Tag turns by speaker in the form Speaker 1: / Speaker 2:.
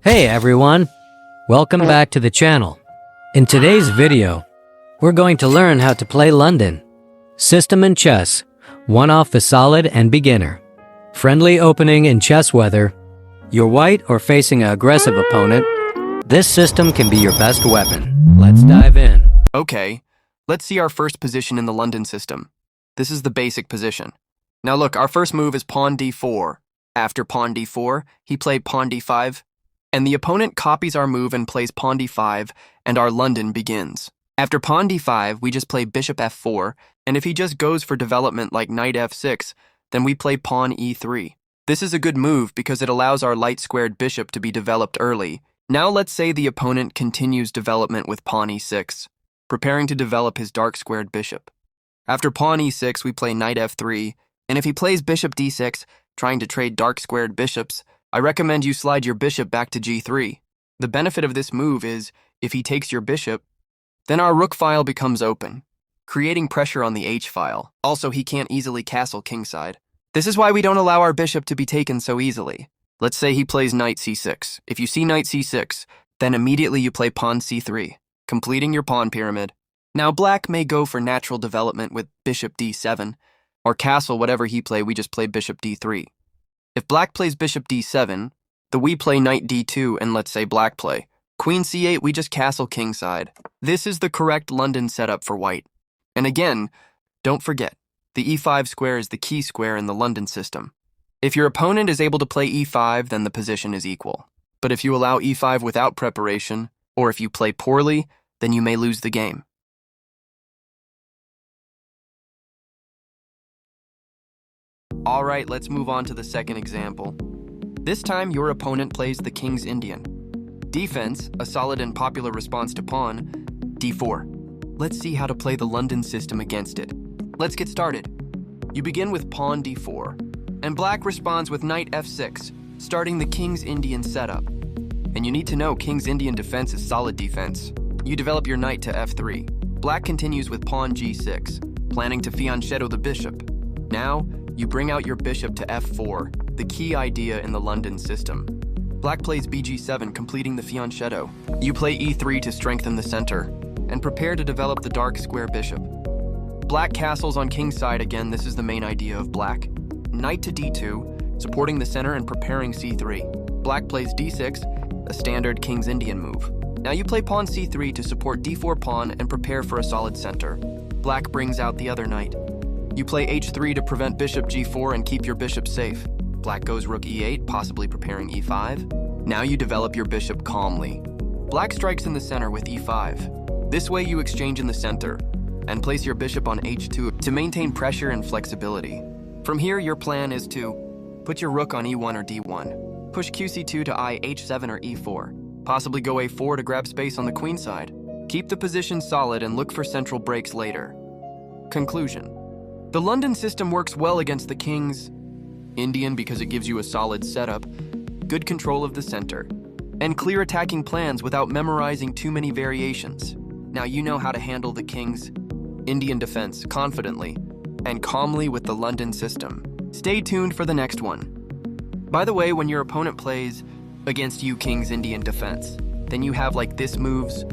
Speaker 1: Hey everyone, welcome back to the channel. In today's video, we're going to learn how to play London. System in chess, one-off for solid and beginner. Friendly opening in chess weather. You're white or facing an aggressive opponent. This system can be your best weapon. Let's dive in.
Speaker 2: Okay, let's see our first position in the London system. This is the basic position. Now look, our first move is pawn d4. After pawn d4, he played pawn d5, and the opponent copies our move and plays pawn d5, and our London begins. After pawn d5, we just play bishop f4, and if he just goes for development like knight f6, then we play pawn e3. This is a good move because it allows our light-squared bishop to be developed early. Now let's say the opponent continues development with pawn e6, preparing to develop his dark-squared bishop. After pawn e6, we play knight f3, and if he plays bishop d6, trying to trade dark-squared bishops, I recommend you slide your bishop back to g3. The benefit of this move is, if he takes your bishop, then our rook file becomes open, creating pressure on the h file. Also, he can't easily castle kingside. This is why we don't allow our bishop to be taken so easily. Let's say he plays knight c6. If you see knight c6, then immediately you play pawn c3, completing your pawn pyramid. Now black may go for natural development with bishop d7, or castle whatever he play, we just play bishop d3. If black plays bishop d7, then we play knight d2 and let's say black play queen c8, we just castle kingside. This is the correct London setup for white. And again, don't forget, the e5 square is the key square in the London system. If your opponent is able to play e5, then the position is equal. But if you allow e5 without preparation, or if you play poorly, then you may lose the game. Alright, let's move on to the second example. This time, your opponent plays the King's Indian. Defense, a solid and popular response to pawn, d4. Let's see how to play the London system against it. Let's get started. You begin with pawn d4, and black responds with knight f6, starting the King's Indian setup. And you need to know King's Indian defense is solid defense. You develop your knight to f3. Black continues with pawn g6, planning to fianchetto the bishop. Now, you bring out your bishop to f4, the key idea in the London system. Black plays bg7, completing the fianchetto. You play e3 to strengthen the center, and prepare to develop the dark square bishop. Black castles on king's side again, this is the main idea of black. Knight to d2, supporting the center and preparing c3. Black plays d6, a standard King's Indian move. Now you play pawn c3 to support d4 pawn and prepare for a solid center. Black brings out the other knight. You play h3 to prevent bishop g4 and keep your bishop safe. Black goes rook e8, possibly preparing e5. Now you develop your bishop calmly. Black strikes in the center with e5. This way you exchange in the center and place your bishop on h2 to maintain pressure and flexibility. From here, your plan is to put your rook on e1 or d1, push qc2 to h7 or e4, possibly go a4 to grab space on the queen side. Keep the position solid and look for central breaks later. Conclusion. The London system works well against the King's Indian because it gives you a solid setup, good control of the center, and clear attacking plans without memorizing too many variations. Now you know how to handle the King's Indian defense confidently and calmly with the London system. Stay tuned for the next one. By the way, when your opponent plays against you King's Indian defense, then you have like this moves,